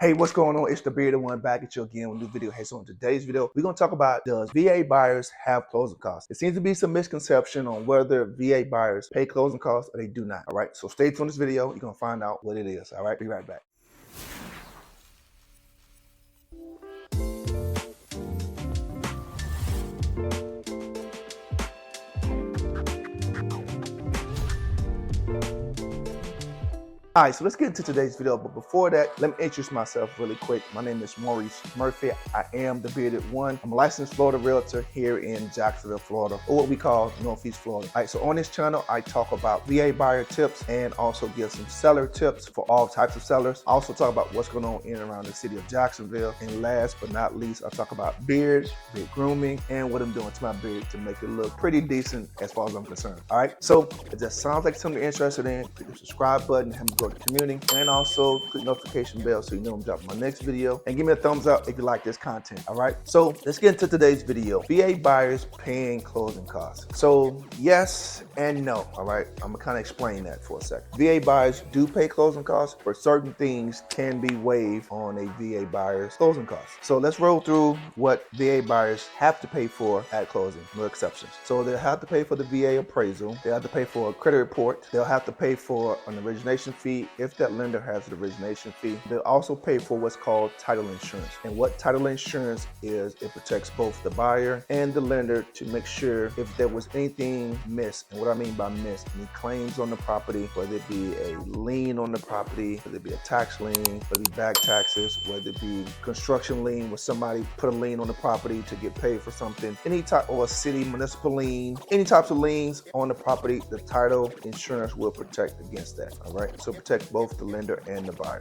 Hey, what's going on? It's the Bearded One back at you again with a new video. Hey, so in today's video, we're going to talk about, does VA buyers have closing costs? There seems to be some misconception on whether VA buyers pay closing costs or they do not. All right, so stay tuned this video. You're going to find out what it is. All right, be right back. All right, so let's get into today's video. But before that, let me introduce myself really quick. My name is Maurice Murphy. I am the Bearded One. I'm a licensed Florida realtor here in Jacksonville, Florida, or what we call Northeast Florida. All right, so on this channel, I talk about VA buyer tips and also give some seller tips for all types of sellers. I also talk about what's going on in and around the city of Jacksonville. And last but not least, I talk about beards, beard grooming, and what I'm doing to my beard to make it look pretty decent as far as I'm concerned. All right, so if that sounds like something you're interested in, click the subscribe button, help me grow the community, and also click notification bell so you know I'm dropping my next video, and give me a thumbs up if you like this content. All right, so let's get into today's video. VA buyers paying closing costs. So yes and no. All right, I'm gonna kind of explain that for a second. VA buyers do pay closing costs, but certain things can be waived on a VA buyer's closing costs. So let's roll through what VA buyers have to pay for at closing, no exceptions. So they'll have to pay for the VA appraisal, they'll have to pay for a credit report, they'll have to pay for an origination fee if that lender has an origination fee. They'll also pay for what's called title insurance. And what title insurance is, it protects both the buyer and the lender to make sure if there was anything missed. And what I mean by missed, any claims on the property, whether it be a lien on the property, whether it be a tax lien, whether it be back taxes, whether it be construction lien where somebody put a lien on the property to get paid for something, any type, or a city municipal lien, any types of liens on the property, the title insurance will protect against that. All right, so protect both the lender and the buyer.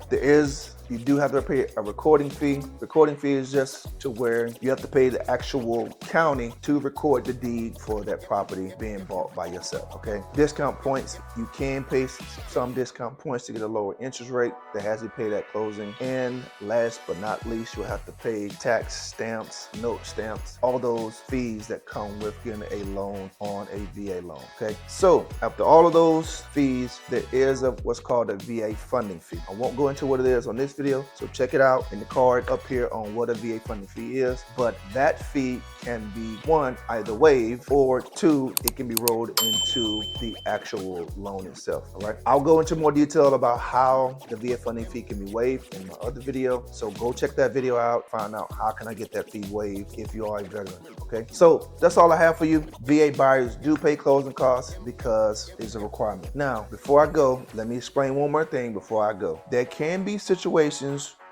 You do have to pay a recording fee. Recording fee is just to where you have to pay the actual county to record the deed for that property being bought by yourself, okay? Discount points, you can pay some discount points to get a lower interest rate that has to pay that closing. And last but not least, you'll have to pay tax stamps, note stamps, all those fees that come with getting a loan on a VA loan, okay? So after all of those fees, there is what's called a VA funding fee. I won't go into what it is on this video, so check it out in the card up here on what a VA funding fee is. But that fee can be, one, either waived, or two, it can be rolled into the actual loan itself. All right, I'll go into more detail about how the VA funding fee can be waived in my other video, so go check that video out, find out how can I get that fee waived if you are a veteran. Okay, so that's all I have for you. VA buyers do pay closing costs because it's a requirement. Now, before I go, let me explain one more thing before I go. There can be situations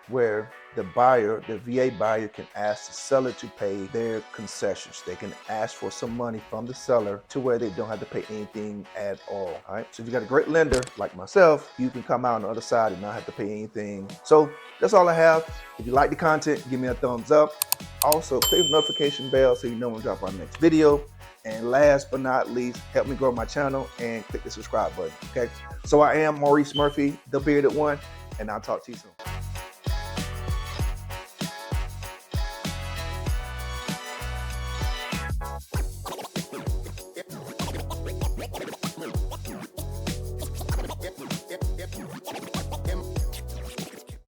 where the buyer, the VA buyer, can ask the seller to pay their concessions. They can ask for some money from the seller to where they don't have to pay anything at all. All right, so if you got a great lender like myself, you can come out on the other side and not have to pay anything. So that's all I have. If you like the content, give me a thumbs up. Also, click the notification bell so you know when I drop our next video. And last but not least, help me grow my channel and click the subscribe button, okay? So I am Maurice Murphy, the Bearded One, and I'll talk to you soon.